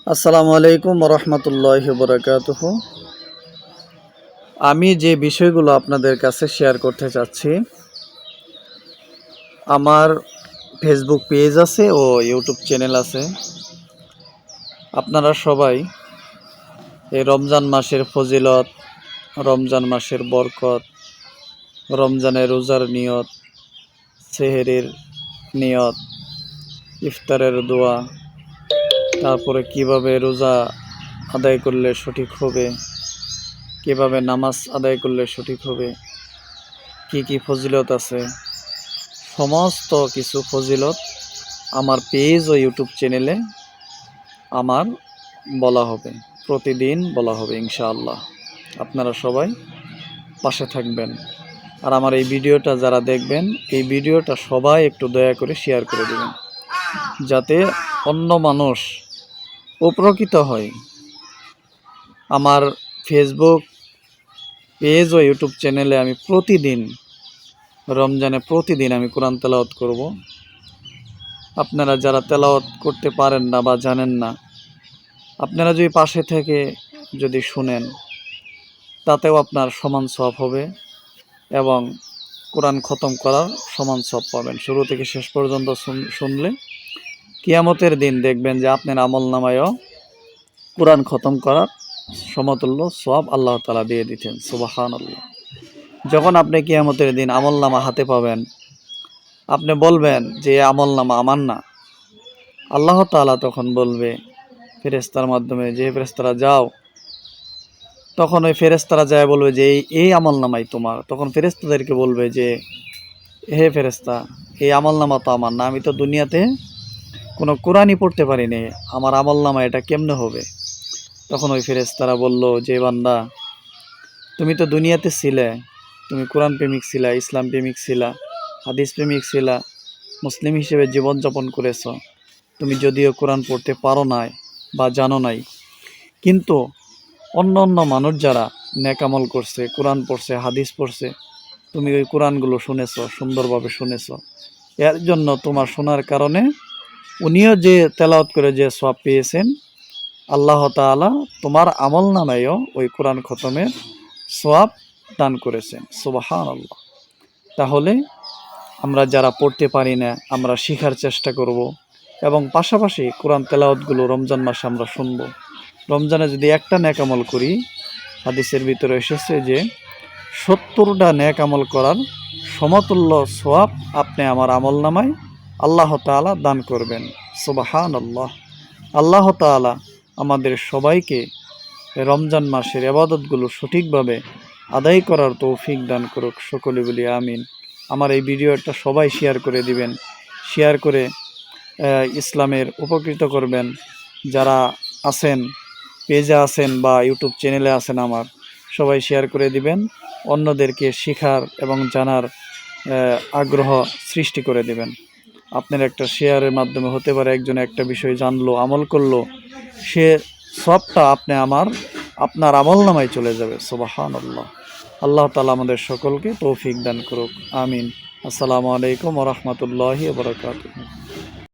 আসসালামু আলাইকুম রহমতুল্লাহি বারাকাতুহু। আমি যে বিষয়গুলো আপনাদের কাছে শেয়ার করতে চাচ্ছি, আমার ফেসবুক পেজ আছে ও ইউটিউব চ্যানেল আছে। আপনারা সবাই এই রমজান মাসের ফজিলত, রমজান মাসের বরকত, রমজানের রোজার নিয়ত, সেহেরির নিয়ত, ইফতারের দোয়া, তারপরে কিভাবে রোজা আদায় করলে সঠিক হবে, কিভাবে নামাজ আদায় করলে সঠিক হবে, কি কি ফজিলত আছে, সমস্ত কিছু ফজিলত আমার পেজ ও ইউটিউব চ্যানেলে আমার বলা হবে, প্রতিদিন বলা হবে ইনশাআল্লাহ। আপনারা সবাই পাশে থাকবেন। আর আমার এই ভিডিওটা যারা দেখবেন, এই ভিডিওটা সবাই একটু দয়া করে শেয়ার করে দেবেন, যাতে অন্য মানুষ উপকৃত হয়। আমার ফেসবুক পেজ ও ইউটিউব চ্যানেলে আমি প্রতিদিন রমজানে আমি কোরআন তেলাওয়াত করব। আপনারা যারা তেলাওয়াত করতে পারেন না বা জানেন না, আপনারা যদি পাশে থেকে যদি শুনেন, তাতেও আপনার সমান সওয়াব হবে এবং কোরআন খতম করার সমান সওয়াব পাবেন। শুরু থেকে শেষ পর্যন্ত শুনলে কিয়ামতের দিন দেখবেন যে আপনার আমলনামায়ও কোরআন খতম করার সমতুল্য সওয়াব আল্লাহ তাআলা দিয়ে দিতেন। সুবহানাল্লাহ। যখন আপনি কিয়ামতের দিন আমলনামা হাতে পাবেন, আপনি বলবেন যে আমলনামা আমার না। আল্লাহ তাআলা তখন বলবে ফেরেশতার মাধ্যমে, যে ফেরেশতারা যাও, তখন ওই ফেরেশতারা যায় বলবে যে এই আমলনামাই তোমার। তখন ফেরেশতাদেরকে বলবে যে হে ফেরেশতা, এই আমলনামা তো আমার না, আমি তো দুনিয়াতে কোনো কোরআনই পড়তে পারিনি, আমার আমলনামা এটা কেমনে হবে? তখন ওই ফেরেশতারা বলল যে বান্দা, তুমি তো দুনিয়াতে ছিলে, তুমি কোরআন প্রেমিক ছিলা, ইসলাম প্রেমিক ছিলা, হাদিস প্রেমিক ছিলা, মুসলিম হিসেবে জীবনযাপন করেছ। তুমি যদিও কোরআন পড়তে পারো নাই বা জানো নাই, কিন্তু অন্য অন্য মানুষ যারা নেকামল করছে, কোরআন পড়ছে, হাদিস পড়ছে, তুমি ওই কোরআনগুলো শুনেছ, সুন্দরভাবে শুনেছ। এর জন্য তোমার শোনার কারণে উনিও যে তেলাওয়াত করে যে সওয়াব পেয়েছেন, আল্লাহ তাআলা তোমার আমল নামায়ও ওই কোরআন খতমের সওয়াব দান করেছেন। সুবহানাল্লাহ। তাহলে আমরা যারা পড়তে পারি না, আমরা শেখার চেষ্টা করব এবং পাশাপাশি কোরআন তেলাওয়াতগুলো রমজান মাসে আমরা শুনব। রমজানে যদি একটা নেক আমল করি, হাদিসের ভিতরে এসেছে যে 70টা নেক আমল করার সমতুল্য সওয়াব আপনি আমার আমল নামায় আল্লাহ তাআলা দান করবেন। সুবহানাল্লাহ। আল্লাহ তাআলা আমাদের সবাইকে রমজান মাসের ইবাদতগুলো সঠিকভাবে আদায় করার তৌফিক দান করুক। সকলে বলি আমিন। আমার এই ভিডিওটা সবাই শেয়ার করে দিবেন, শেয়ার করে ইসলামের উপকৃত করবেন। যারা আছেন, পেজে আছেন বা ইউটিউব চ্যানেলে আছেন, আমার সবাই শেয়ার করে দিবেন, অন্যদেরকে শেখার এবং জানার আগ্রহ সৃষ্টি করে দিবেন। আপনার একটা শেয়ারের মাধ্যমে হতে পারে একজন একটা বিষয় জানলো, আমল করলো, সে সবটা আপনার আমল নামায় চলে যাবে। সুবহানাল্লাহ। আল্লাহ তাআলা আমাদের সকলকে তৌফিক দান করুক। আমিন। আসসালামু আলাইকুম ওয়া রাহমাতুল্লাহি ওয়া বারাকাতুহু।